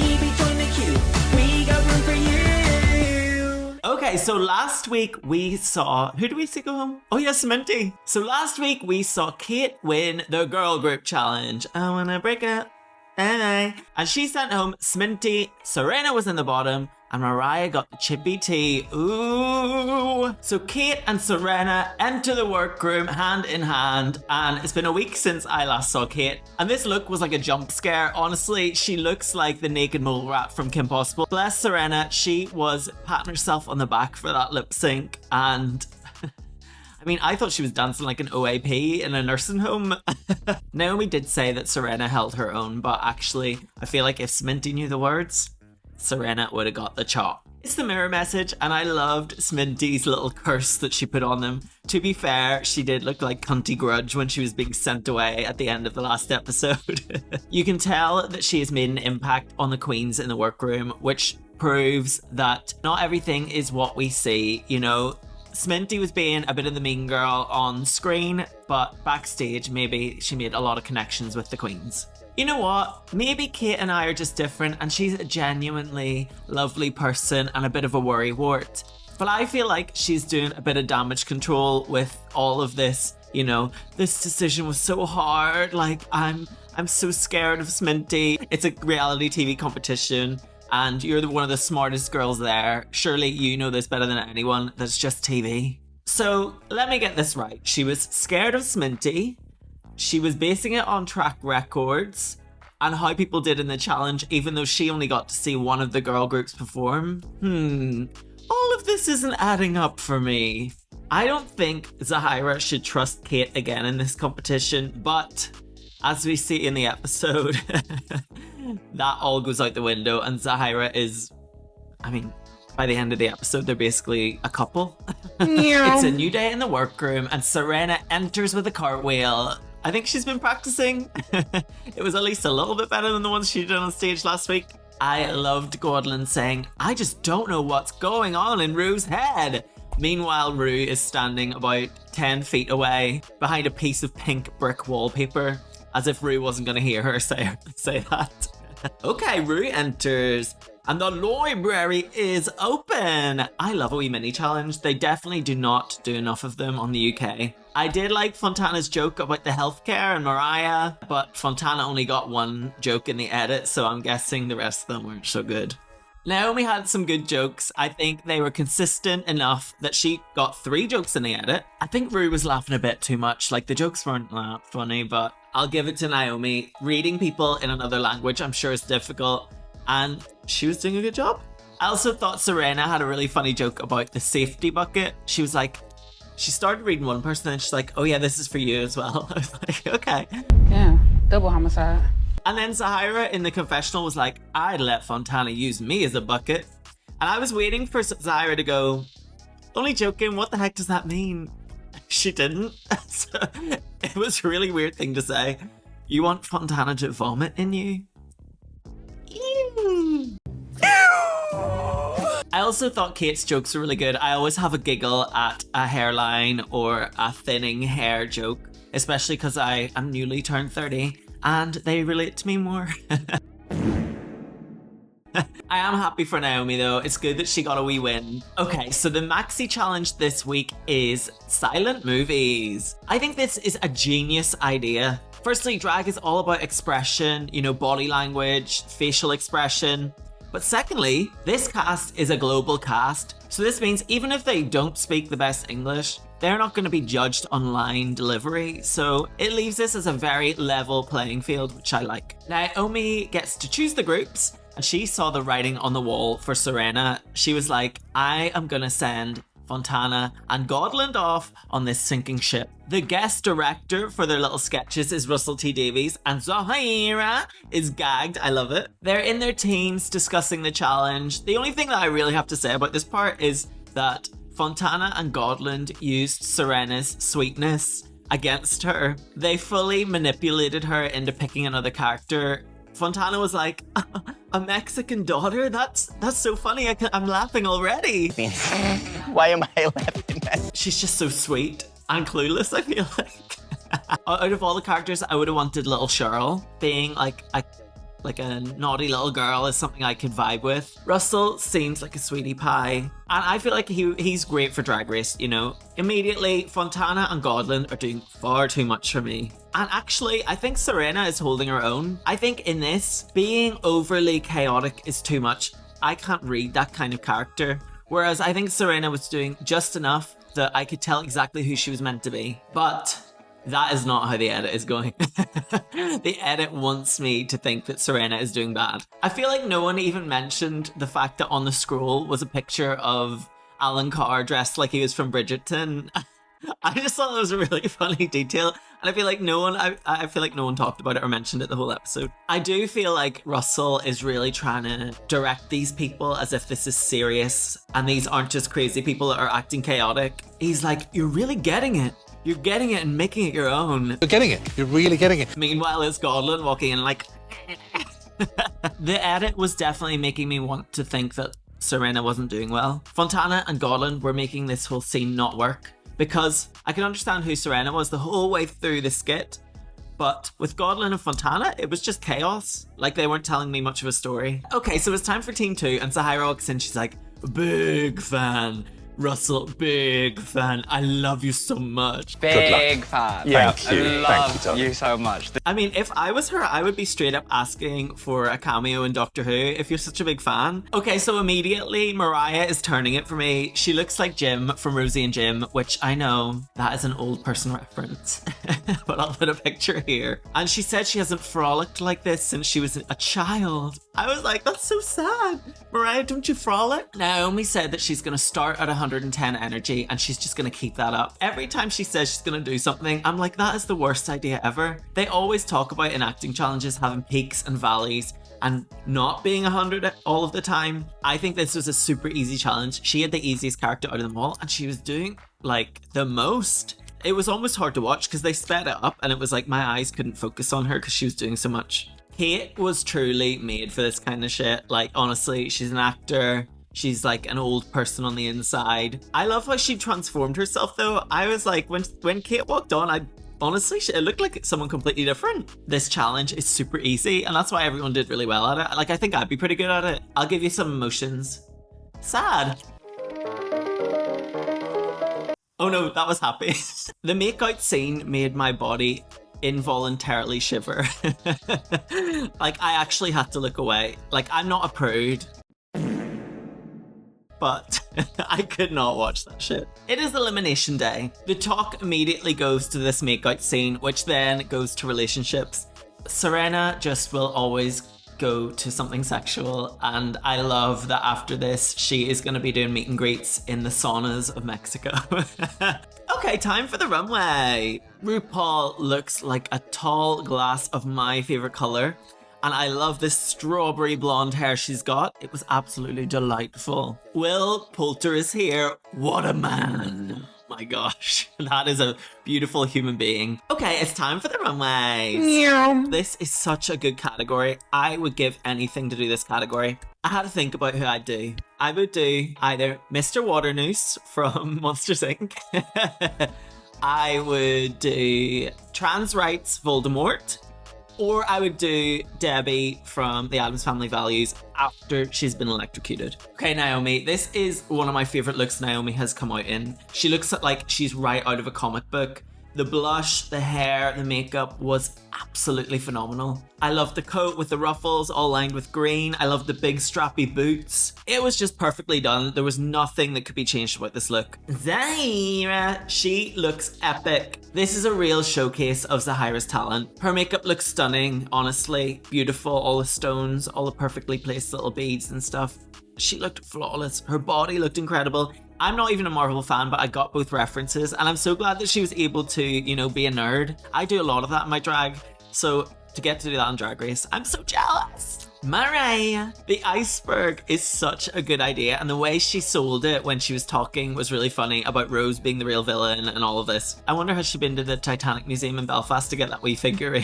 Maybe join the queue. We got room for you. Okay, so last week we saw... Who did we see go home? Oh, yes, Minty. So last week we saw Kate win the girl group challenge. I wanna break up. Hey. And she sent home Sminty, Serena was in the bottom, and Mariah got the chippy tea. Ooh. So Kate and Serena enter the workroom hand in hand, and it's been a week since I last saw Kate. And this look was like a jump scare. Honestly, she looks like the naked mole rat from Kim Possible. Bless Serena, she was patting herself on the back for that lip sync, and... I mean, I thought she was dancing like an OAP in a nursing home. Naomi did say that Serena held her own, but actually, I feel like if Sminty knew the words, Serena would have got the chop. It's the mirror message, and I loved Sminty's little curse that she put on them. To be fair, she did look like Cunty Grudge when she was being sent away at the end of the last episode. You can tell that she has made an impact on the queens in the workroom, which proves that not everything is what we see, you know. Sminty was being a bit of the mean girl on screen, but backstage, maybe she made a lot of connections with the queens. You know what? Maybe Kate and I are just different, and she's a genuinely lovely person and a bit of a worrywart. But I feel like she's doing a bit of damage control with all of this. You know, this decision was so hard. Like, I'm so scared of Sminty. It's a reality TV competition. And you're one of the smartest girls there. Surely you know this better than anyone. That's just TV. So let me get this right. She was scared of Sminty. She was basing it on track records and how people did in the challenge, even though she only got to see one of the girl groups perform. All of this isn't adding up for me. I don't think Zahira should trust Kate again in this competition, but as we see in the episode, that all goes out the window, and Zahira is, I mean, by the end of the episode, they're basically a couple. It's a new day in the workroom, and Serena enters with a cartwheel. I think she's been practicing. It was at least a little bit better than the ones she did on stage last week. I loved Gordon saying, I just don't know what's going on in Rue's head. Meanwhile, Rue is standing about 10 feet away behind a piece of pink brick wallpaper, as if Rue wasn't going to hear her say that. Okay, Rue enters, and the library is open. I love a wee mini challenge. They definitely do not do enough of them on the UK. I did like Fontana's joke about the healthcare and Mariah, but Fontana only got one joke in the edit, so I'm guessing the rest of them weren't so good. Naomi had some good jokes. I think they were consistent enough that she got 3 jokes in the edit. I think Rue was laughing a bit too much. Like, the jokes weren't that funny, but I'll give it to Naomi. Reading people in another language, I'm sure is difficult, and she was doing a good job. I also thought Serena had a really funny joke about the safety bucket. She was like, she started reading one person and she's like, oh yeah, this is for you as well. I was like, okay. Yeah, double homicide. And then Zahira in the confessional was like, I'd let Fontana use me as a bucket. And I was waiting for Zahira to go, only joking, what the heck does that mean? She didn't. So, it was a really weird thing to say. You want Fontana to vomit in you? Ew. I also thought Kate's jokes were really good. I always have a giggle at a hairline or a thinning hair joke, especially because I am newly turned 30 and they relate to me more. I am happy for Naomi though. It's good that she got a wee win. Okay, so the maxi challenge this week is silent movies. I think this is a genius idea. Firstly, drag is all about expression, you know, body language, facial expression. But secondly, this cast is a global cast. So this means even if they don't speak the best English, they're not going to be judged on line delivery. So it leaves this as a very level playing field, which I like. Naomi gets to choose the groups, and she saw the writing on the wall for Serena. She was like, I am going to send Fontana and Godland off on this sinking ship. The guest director for their little sketches is Russell T Davies, and Zahira is gagged. I love it. They're in their teams discussing the challenge. The only thing that I really have to say about this part is that Fontana and Godland used Serena's sweetness against her. They fully manipulated her into picking another character. Fontana was like, a Mexican daughter? That's so funny. I'm laughing already. Why am I laughing? She's just so sweet and clueless, I feel like. Out of all the characters, I would have wanted little Cheryl being like like a naughty little girl is something I could vibe with. Russell seems like a sweetie pie. And I feel like he's great for Drag Race, you know. Immediately, Fontana and Godlin are doing far too much for me. And actually, I think Serena is holding her own. I think in this, being overly chaotic is too much. I can't read that kind of character. Whereas I think Serena was doing just enough that I could tell exactly who she was meant to be. But that is not how the edit is going. The edit wants me to think that Serena is doing bad. I feel like no one even mentioned the fact that on the scroll was a picture of Alan Carr dressed like he was from Bridgerton. I just thought it was a really funny detail, and I feel like no one talked about it or mentioned it the whole episode. I do feel like Russell is really trying to direct these people as if this is serious and these aren't just crazy people that are acting chaotic. He's like, you're really getting it. You're getting it and making it your own. You're getting it. You're really getting it. Meanwhile, it's Godlin walking in like... The edit was definitely making me want to think that Serena wasn't doing well. Fontana and Godlin were making this whole scene not work, because I can understand who Serena was the whole way through the skit, but with Godlin and Fontana, it was just chaos. Like, they weren't telling me much of a story. Okay, so it's time for Team 2, and Sahira walks in, she's like, big fan. Russell, big fan. I love you so much. Big fan. Yeah, Thank you. Thank you, Love you so much. I mean, if I was her, I would be straight up asking for a cameo in Doctor Who if you're such a big fan. Okay, so immediately Mariah is turning it for me. She looks like Jim from Rosie and Jim, which I know that is an old person reference, but I'll put a picture here. And she said she hasn't frolicked like this since she was a child. I was like, that's so sad. Mariah, don't you frolic? Naomi said that she's going to start at 110 energy and she's just going to keep that up. Every time she says she's going to do something, I'm like, that is the worst idea ever. They always talk about in acting challenges having peaks and valleys and not being 100 all of the time. I think this was a super easy challenge. She had the easiest character out of them all and she was doing like the most. It was almost hard to watch because they sped it up and it was like my eyes couldn't focus on her because she was doing so much. Kate was truly made for this kind of shit. Like, honestly, she's an actor. She's like an old person on the inside. I love how she transformed herself though. I was like, when Kate walked on, honestly, it looked like someone completely different. This challenge is super easy and that's why everyone did really well at it. Like, I think I'd be pretty good at it. I'll give you some emotions. Sad. Oh no, that was happy. The makeout scene made my body involuntarily shiver. Like, I actually had to look away. Like, I'm not a prude, but I could not watch that shit. It is Elimination Day. The talk immediately goes to this makeout scene, which then goes to relationships. Serena just will always go to something sexual, and I love that after this, she is going to be doing meet and greets in the saunas of Mexico. Okay, time for the runway. RuPaul looks like a tall glass of my favorite color, and I love this strawberry blonde hair she's got. It was absolutely delightful. Will Poulter is here. What a man. My gosh, that is a beautiful human being. Okay, it's time for the runways. This is such a good category. I would give anything to do this category. I had to think about who I'd do. I would do either Mr. Waternoose from Monsters Inc. I would do Trans Rights Voldemort. Or I would do Debbie from the Addams Family Values after she's been electrocuted. Okay, Naomi, this is one of my favorite looks Naomi has come out in. She looks like she's right out of a comic book. The blush, the hair, the makeup was absolutely phenomenal. I loved the coat with the ruffles all lined with green. I loved the big strappy boots. It was just perfectly done. There was nothing that could be changed about this look. Zahira, she looks epic. This is a real showcase of Zahira's talent. Her makeup looks stunning, honestly. Beautiful, all the stones, all the perfectly placed little beads and stuff. She looked flawless. Her body looked incredible. I'm not even a Marvel fan, but I got both references, and I'm so glad that she was able to, you know, be a nerd. I do a lot of that in my drag, so to get to do that on Drag Race, I'm so jealous. Mariah, the iceberg is such a good idea, and the way she sold it when she was talking was really funny about Rose being the real villain and all of this. I wonder has she been to the Titanic Museum in Belfast to get that wee figurine?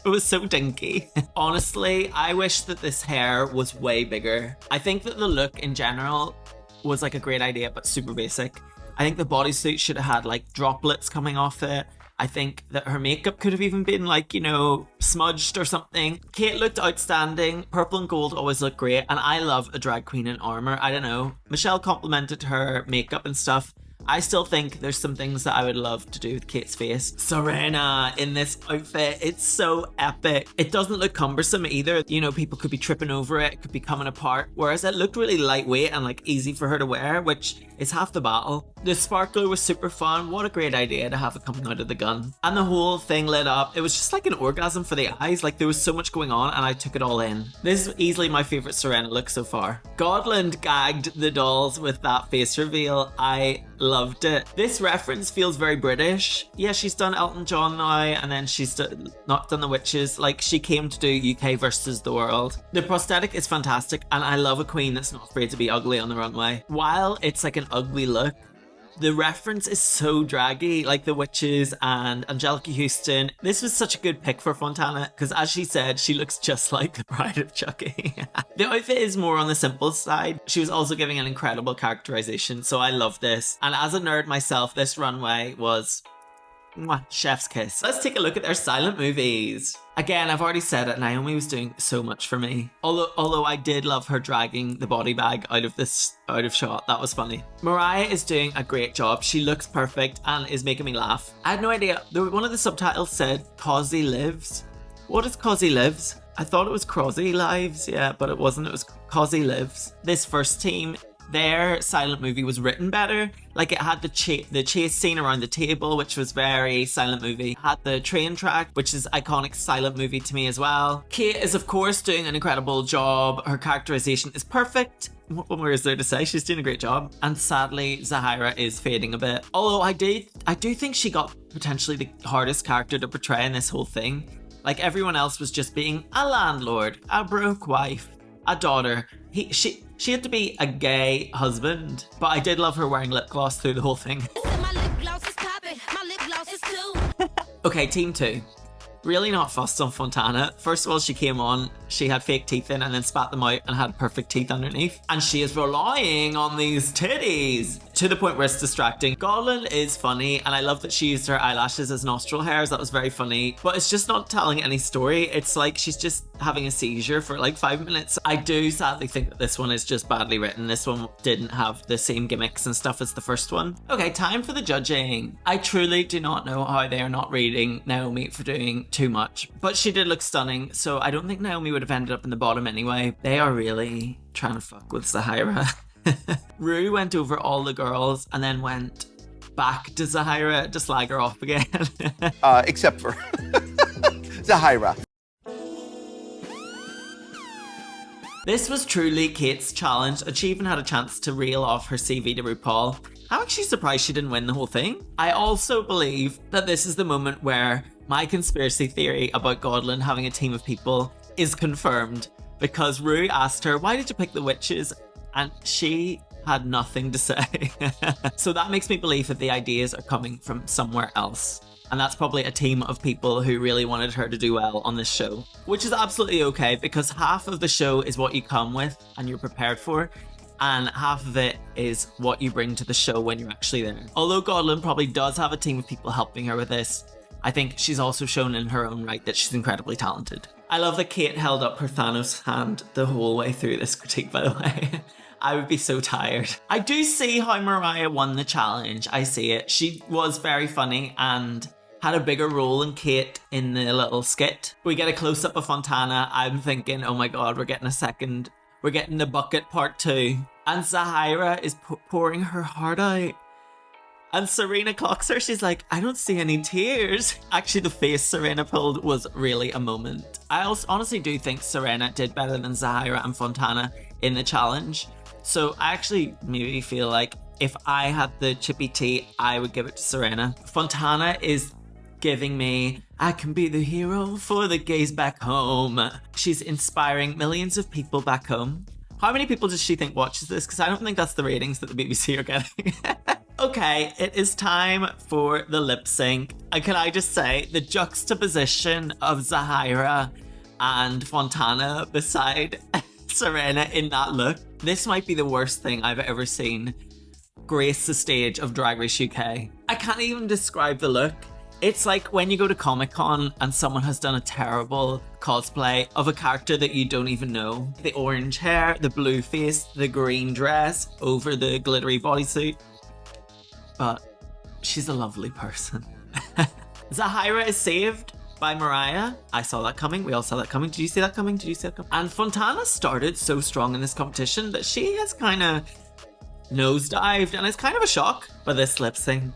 It was so dinky. Honestly, I wish that this hair was way bigger. I think that the look in general was like a great idea, but super basic. I think the bodysuit should have had like droplets coming off it. I think that her makeup could have even been like, you know, smudged or something. Kate looked outstanding. Purple and gold always look great. And I love a drag queen in armor. I don't know. Michelle complimented her makeup and stuff. I still think there's some things that I would love to do with Kate's face. Serena in this outfit, it's so epic. It doesn't look cumbersome either. You know, people could be tripping over it, it could be coming apart. Whereas it looked really lightweight and like easy for her to wear, which is half the battle. The sparkler was super fun. What a great idea to have it coming out of the gun. And the whole thing lit up. It was just like an orgasm for the eyes. Like there was so much going on and I took it all in. This is easily my favorite Serena look so far. Godland gagged the dolls with that face reveal. I loved it. This reference feels very British. Yeah, she's done Elton John now and then she's not done the witches. Like she came to do UK versus the world. The prosthetic is fantastic and I love a queen that's not afraid to be ugly on the runway. While it's like an ugly look, the reference is so draggy, like the witches and Angelica Houston. This was such a good pick for Fontana because as she said, she looks just like the Bride of Chucky. The outfit is more on the simple side. She was also giving an incredible characterization, so I love this. And as a nerd myself, this runway was mwah, chef's kiss. Let's take a look at their silent movies. Again, I've already said it, Naomi was doing so much for me. Although I did love her dragging the body bag out of shot. That was funny. Mariah is doing a great job. She looks perfect and is making me laugh. I had no idea. One of the subtitles said Cosy Lives. What is Cosy Lives? I thought it was Crosby Lives, yeah, but it wasn't. It was Cosy Lives. This first team, their silent movie was written better. Like it had the chase scene around the table, which was very silent movie. It had the train track, which is iconic silent movie to me as well. Kate is of course doing an incredible job. Her characterization is perfect. What more is there to say? She's doing a great job. And sadly, Zahira is fading a bit. Although I do think she got potentially the hardest character to portray in this whole thing. Like everyone else was just being a landlord, a broke wife, a daughter. She had to be a gay husband. But I did love her wearing lip gloss through the whole thing. Okay, team 2. Really not fussed on Fontana. First of all, she came on, she had fake teeth in and then spat them out and had perfect teeth underneath. And she is relying on these titties to the point where it's distracting. Godland is funny and I love that she used her eyelashes as nostril hairs. That was very funny. But it's just not telling any story. It's like she's just having a seizure for like 5 minutes. I do sadly think that this one is just badly written. This one didn't have the same gimmicks and stuff as the first one. Okay, time for the judging. I truly do not know how they are not rating Naomi for doing too much, but she did look stunning, so I don't think Naomi would have ended up in the bottom anyway. They are really trying to fuck with Zahira. Rue went over all the girls and then went back to Zahira to slag her off again. Except for Zahira. This was truly Kate's challenge, and she even had a chance to reel off her CV to RuPaul. I'm actually surprised she didn't win the whole thing. I also believe that this is the moment where my conspiracy theory about Godland having a team of people is confirmed, because Rue asked her, why did you pick the witches? And she had nothing to say. So that makes me believe that the ideas are coming from somewhere else. And that's probably a team of people who really wanted her to do well on this show. Which is absolutely okay, because half of the show is what you come with and you're prepared for, and half of it is what you bring to the show when you're actually there. Although Godland probably does have a team of people helping her with this, I think she's also shown in her own right that she's incredibly talented. I love that Kate held up her Thanos hand the whole way through this critique, by the way. I would be so tired. I do see how Mariah won the challenge. I see it. She was very funny and had a bigger role than Kate in the little skit. We get a close-up of Fontana. I'm thinking, oh my god, we're getting the bucket part 2. And Zahira is pouring her heart out. And Serena clocks her. She's like, I don't see any tears. Actually, the face Serena pulled was really a moment. I also honestly do think Serena did better than Zahira and Fontana in the challenge. So I actually maybe feel like if I had the chippy tea, I would give it to Serena. Fontana is giving me, I can be the hero for the gays back home. She's inspiring millions of people back home. How many people does she think watches this? Because I don't think that's the ratings that the BBC are getting. Okay, it is time for the lip sync. And can I just say, the juxtaposition of Zahira and Fontana beside Serena in that look, this might be the worst thing I've ever seen grace the stage of Drag Race UK. I can't even describe the look. It's like when you go to Comic-Con and someone has done a terrible cosplay of a character that you don't even know. The orange hair, the blue face, the green dress over the glittery bodysuit. But she's a lovely person. Zahira is saved by Mariah. I saw that coming. We all saw that coming. Did you see that coming? Did you see that coming? And Fontana started so strong in this competition that she has kind of nosedived, and it's kind of a shock. But this lip sync,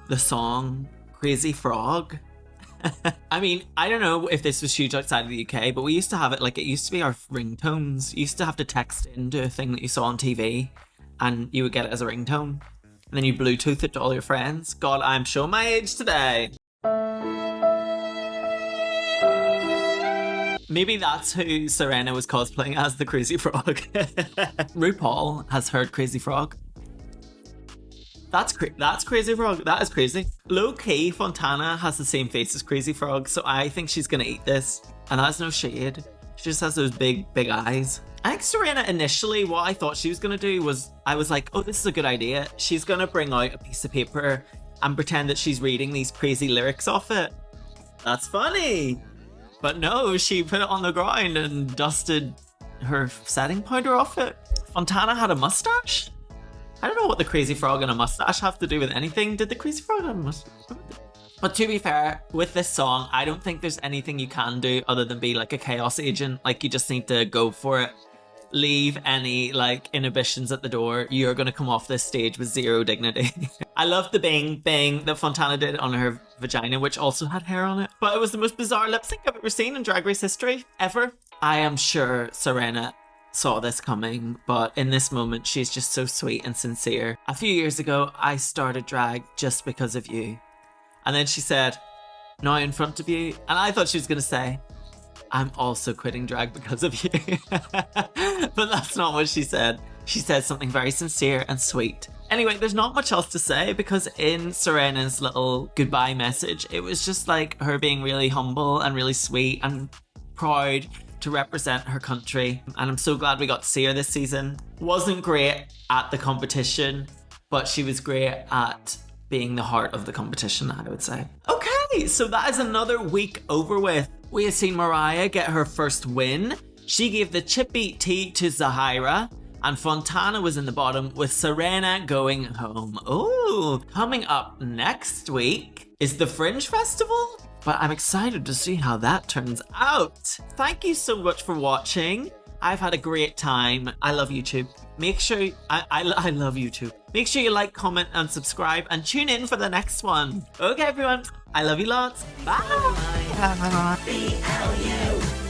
the song, Crazy Frog. I mean, I don't know if this was huge outside of the UK, but we used to have it, like, it used to be our ringtones. You used to have to text into a thing that you saw on TV, and you would get it as a ringtone. And then you Bluetooth it to all your friends. God, I'm showing my age today. Maybe that's who Serena was cosplaying as, the Crazy Frog. RuPaul has heard Crazy Frog. That's Crazy Frog. That is crazy. Low-key, Fontana has the same face as Crazy Frog, so I think she's gonna eat this. And that's no shade. She just has those big eyes. I think Serena, initially, what I thought she was gonna do was, I was like, oh, this is a good idea. She's gonna bring out a piece of paper and pretend that she's reading these crazy lyrics off it. That's funny. But no, she put it on the ground and dusted her setting powder off it. Fontana had a mustache? I don't know what the Crazy Frog and a mustache have to do with anything. Did the Crazy Frog have a mustache? But to be fair, with this song, I don't think there's anything you can do other than be like a chaos agent. Like, you just need to go for it. Leave any like inhibitions at the door. You're gonna come off this stage with zero dignity. I love the bang that Fontana did on her vagina, which also had hair on it. But it was the most bizarre lip sync I've ever seen in Drag Race history, ever. I am sure Serena saw this coming, but in this moment, she's just so sweet and sincere. A few years ago, I started drag just because of you. And then she said, now in front of you. And I thought she was gonna say, I'm also quitting drag because of you. But that's not what she said. She said something very sincere and sweet. Anyway, there's not much else to say because in Serena's little goodbye message, it was just like her being really humble and really sweet and proud to represent her country. And I'm so glad we got to see her this season. Wasn't great at the competition, but she was great at being the heart of the competition, I would say. Okay, so that is another week over with. We have seen Mariah get her first win. She gave the chippy tea to Zahira, and Fontana was in the bottom with Serena going home. Oh, coming up next week is the Fringe Festival, but I'm excited to see how that turns out. Thank you so much for watching. I've had a great time. I love YouTube. Make sure, I love YouTube. Make sure you like, comment, and subscribe, and tune in for the next one. Okay, everyone. I love you lots. Bye. BLU.